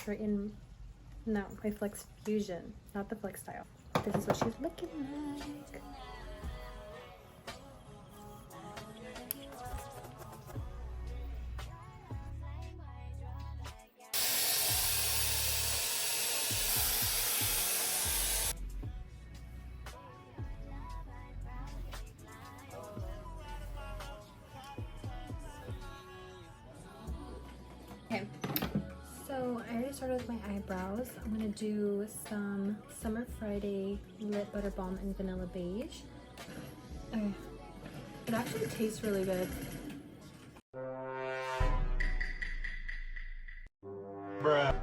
Right in, no, by Flex Fusion, not the Flex Style. This is what she's looking like. Okay, so I already started with my eyebrows. I'm gonna do some Summer Friday Lip Butter Balm in Vanilla Beige. Okay. It actually tastes really good. Bruh.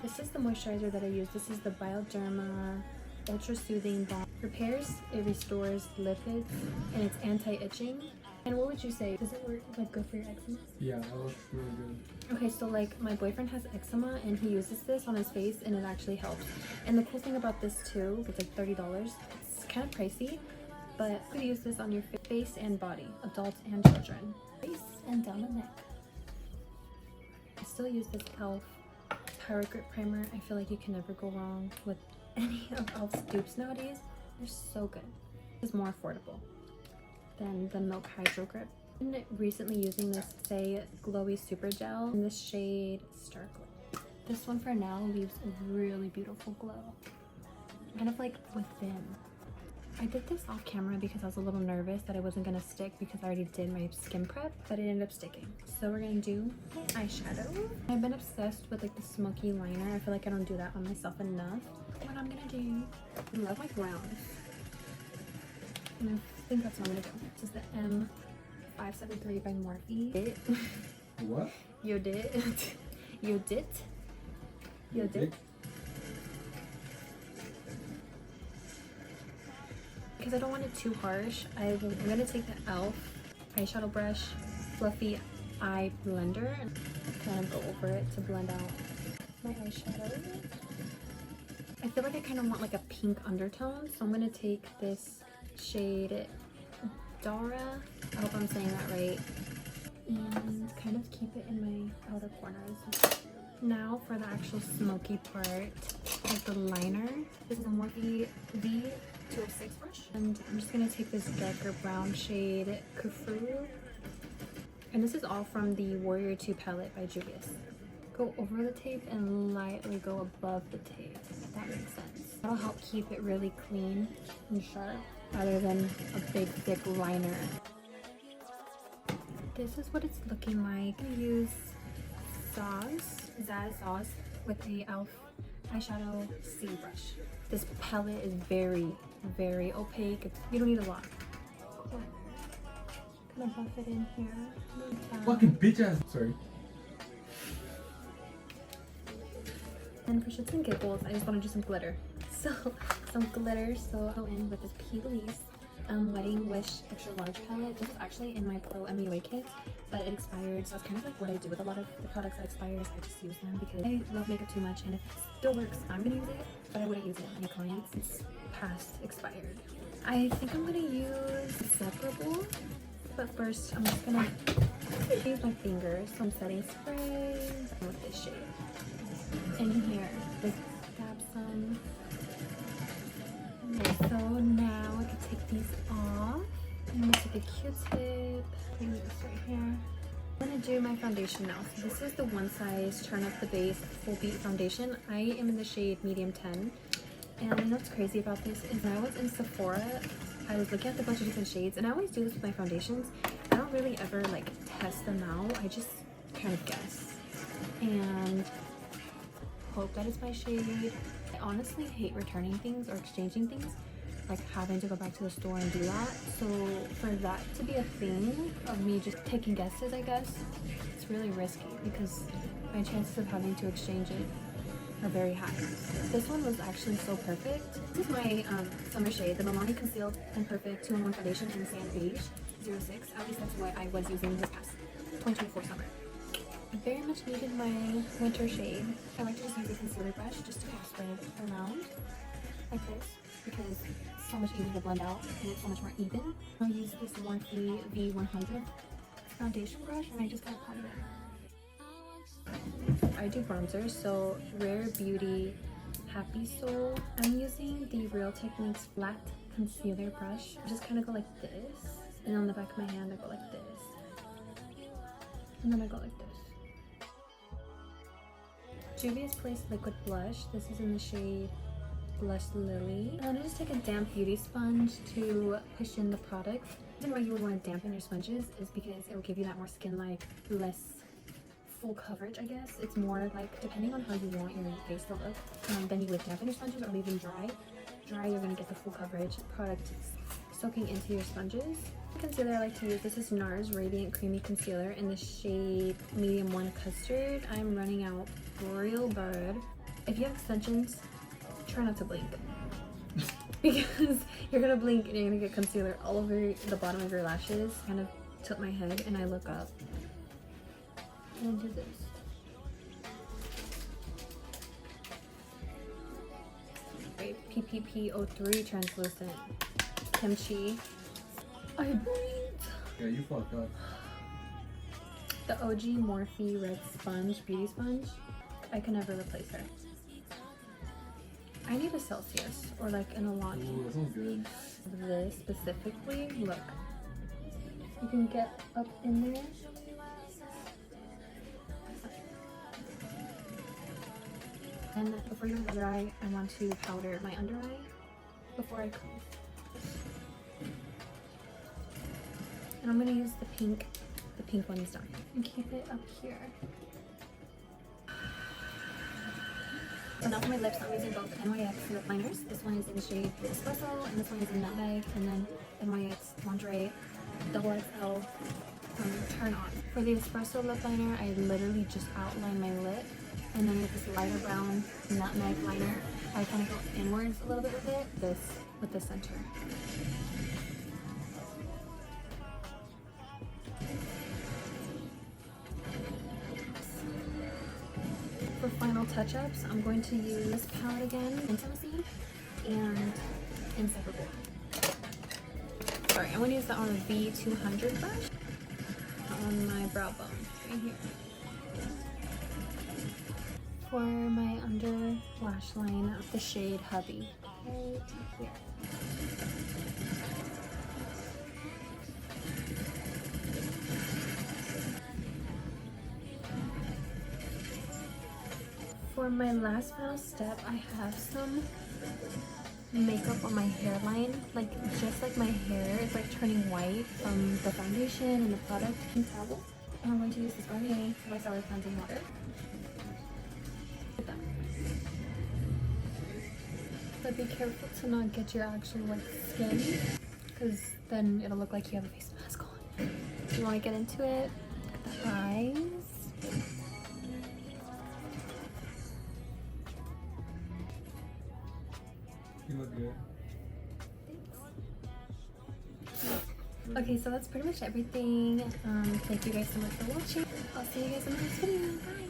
This is the moisturizer that I use. This is the Bioderma Ultra Soothing Balm. Repairs, it restores lipids, and it's anti-itching. And what would you say? Does it work like good for your eczema? Yeah, that looks really good. Okay, so like my boyfriend has eczema and he uses this on his face and it actually helps. And the cool thing about this too, it's like $30. It's kind of pricey, but you could use this on your face and body, adults and children. Face and down the neck. I still use this e.l.f. Power Grip Primer. I feel like you can never go wrong with any of e.l.f.'s dupes nowadays. They're so good. It's more affordable than the Milk Hydro Grip. I've been recently using this Say Glowy Super Gel in the shade Star Glow. This one for now leaves a really beautiful glow. Kind of like within. I did this off camera because I was a little nervous that it wasn't gonna stick because I already did my skin prep, but it ended up sticking. So we're gonna do eyeshadow. I've been obsessed with like the smoky liner. I feel like I don't do that on myself enough. What I'm gonna do, I love my browns. And I think that's what I'm gonna do. This is the M573 by Morphe. What? You did. You did. You did. Because I don't want it too harsh, I'm gonna take the e.l.f. eyeshadow brush, fluffy eye blender, and kind of go over it to blend out my eyeshadow. I feel like I kind of want like a pink undertone, so I'm gonna take this shade Dara, I hope I'm saying that right, and kind of keep it in my outer corners. Now for the actual smoky part, like the liner. This is a Morphe V206 brush, and I'm just gonna take this darker brown shade Kufru, and this is all from the Warrior 2 palette by Juvia's. Go over the tape and lightly go above the tape, if that makes sense. That'll help keep it really clean and sharp rather than a big thick liner. This is what it's looking like. I use Zaz Sauce with the e.l.f. eyeshadow C brush. This palette is very, very opaque. You don't need a lot. Gonna buff it in here. Fucking bitch ass. Sorry. And for shits and giggles, I just want to do some glitter. So, some glitter. So I'll go in with this P. Wedding Wish extra large palette. This is actually in my Pro MUA kit, but it expired, so it's kind of like what I do with a lot of the products that expires. I just use them because I love makeup too much, and if it still works, I'm gonna use it, but I wouldn't use it on any clients. It's past expired. I think I'm gonna use Inseparable, but first I'm just gonna use my fingers. So I'm setting spray with this shade in here. Just dab some. Okay, so now I can take these off. I'm gonna take a Q-tip, bring this right here. I'm gonna do my foundation now. So this is the One Size Turn Up the Base Full Beat Foundation. I am in the shade Medium 10. And you know what's crazy about this is when I was in Sephora, I was looking at a bunch of different shades, and I always do this with my foundations. I don't really ever like test them out. I just kind of guess and hope that it's my shade. I honestly hate returning things or exchanging things, like having to go back to the store and do that. So for that to be a thing of me just taking guesses, I guess, it's really risky because my chances of having to exchange it are very high. This one was actually so perfect. This is my summer shade, the Milani Concealed and Perfect 2-in-1 Foundation in Sand Beige 06. At least that's what I was using this past 2024 summer. I very much needed my winter shade. I like to just use a concealer brush just to kind of spread it around like this because it's so much easier to blend out and it's so much more even. I'll use this Morphe V100 foundation brush and I just kind of pat it in. I do bronzer, so Rare Beauty Happy Soul. I'm using the Real Techniques flat concealer brush. I just kind of go like this, and on the back of my hand I go like this, and then I go like this. Juvia's Place Liquid Blush. This is in the shade Blush Lily. And then I just take a damp beauty sponge to push in the product. The reason why you would want to dampen your sponges is because it will give you that more skin-like, less full coverage, I guess. It's more like, depending on how you want your face to look, then you would dampen your sponges or leave them dry. Dry, you're going to get the full coverage product soaking into your sponges. The concealer I like to use, this is NARS Radiant Creamy Concealer in the shade Medium 1 Custard. I'm running out real bad. If you have extensions, try not to blink. Because you're gonna blink and you're gonna get concealer all over the bottom of your lashes. Kind of tilt my head and I look up and do this. Right, PPP03 translucent kimchi. I blinked. Yeah, you fucked up. The OG Morphe Red Sponge Beauty Sponge. I can never replace her. I need a Celsius or like an Alani. Ooh, that sounds good. This specifically, look. You can get up in there. And before you under eye, I want to powder my under eye before I comb. And I'm gonna use the pink one is done. And keep it up here. So now for my lips, I'm using both NYX lip liners. This one is in the shade Espresso, and this one is in Nutmeg, and then NYX Lingerie Double XL Turn On. For the Espresso lip liner, I literally just outline my lip, and then with this lighter brown Nutmeg liner, I kind of go inwards a little bit with it, with the center. For final touch-ups, I'm going to use this palette again, Intimacy, and Inseparable. Sorry, I'm going to use the V200 brush on my brow bone, right here. For my under lash line, the shade Hubby, right here. For my last final step, I have some makeup on my hairline, like just like my hair is like turning white from the foundation and the product and towel. And I'm going to use this Garnier Micellar Cleansing Water. Like that. But be careful to not get your actual like skin, because then it'll look like you have a face mask on. You want to get into it, look at the eyes. You look good. Thanks. Okay, so that's pretty much everything. Thank you guys so much for watching. I'll see you guys in the next video. Bye.